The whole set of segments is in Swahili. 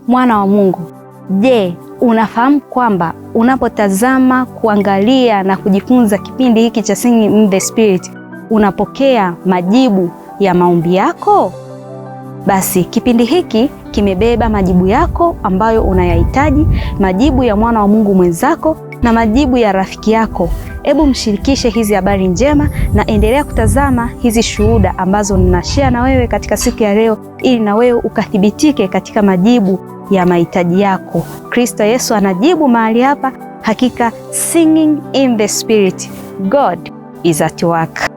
Mwana wa Mungu, je, unafahamu kwamba unapotazama, kuangalia na kujifunza kipindi hiki cha Singing in the Spirit unapokea majibu ya maombi yako? Basi kipindi hiki kimebeba majibu yako ambayo unayahitaji, majibu ya mwana wa Mungu mwenzako na majibu ya rafiki yako. Hebu mshirikishe hizi habari njema na endelea kutazama hizi shuhuda ambazo ninashare na wewe katika siku ya leo, ili na wewe ukathibitike katika majibu ya mahitaji yako. Kristo Yesu anajibu mahali hapa. Hakika Singing in the Spirit, God is at work.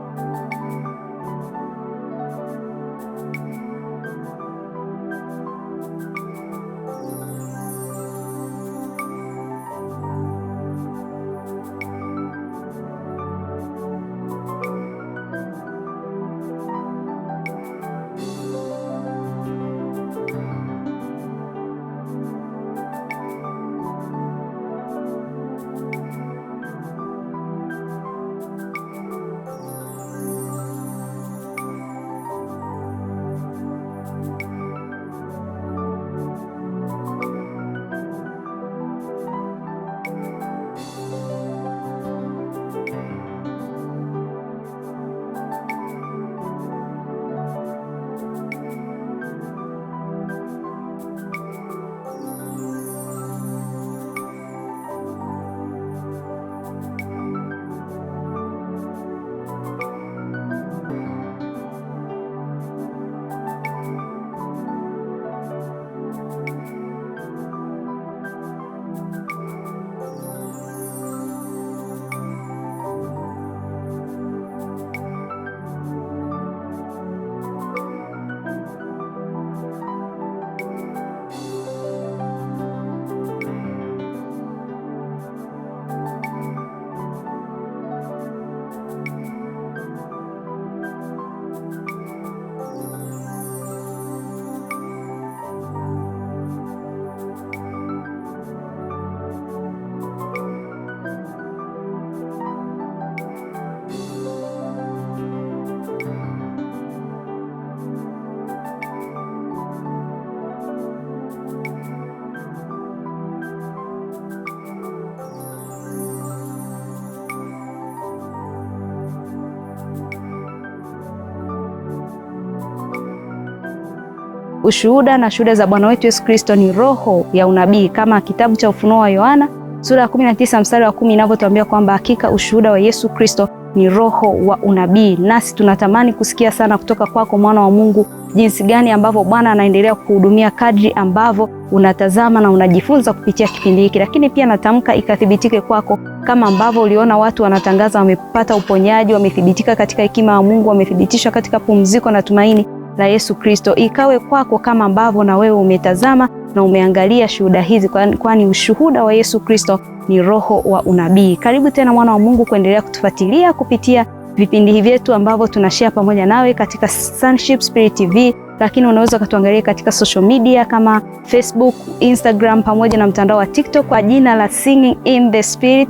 Ushuhuda na shuhuda za Bwana wetu Yesu Kristo ni roho ya unabii, kama kitabu cha Ufunuo wa Yohana sura ya 19 mstari wa 10 inavyotuambia kwamba hakika ushuhuda wa Yesu Kristo ni roho wa unabii. Nasi tunatamani kusikia sana kutoka kwako mwana wa Mungu, jinsi gani ambavyo Bwana anaendelea kuhudumia kadri ambavyo unatazama na unajifunza kupitia kipindi hiki. Lakini pia natamka ikathibitike kwako, kama ambavyo uliona watu wanatangaza wamepata uponyaji, wamethibitika katika hekima ya Mungu, wamethibitishwa katika pumziko na tumaini la Yesu Kristo, ikawe kwako kama ambavyo na wewe umetazama na umeangalia shuhuda hizi, kwani ushuhuda wa Yesu Kristo ni roho wa unabii. Karibu tena mwana wa Mungu kuendelea kutufuatilia kupitia vipindi vyetu ambavyo tunashare pamoja nawe katika Sonship Spirit TV, lakini unaweza kutuangalia katika social media kama Facebook, Instagram pamoja na mtandao wa TikTok kwa jina la Singing in the Spirit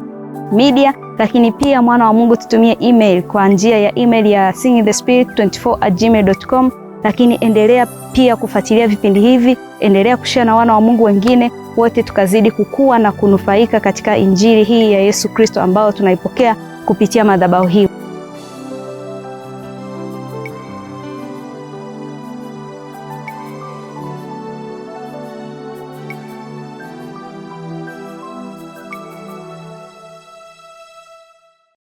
Media. Lakini pia mwana wa Mungu tutumie email kwa njia ya email ya singingthespirit24@gmail.com. Lakini endelea pia kufuatilia vipindi hivi, endelea kushare na wana wa Mungu wengine, wote tukazidi kukua na kunufaika katika injili hii ya Yesu Kristo ambayo tunaipokea kupitia madhabahu hii.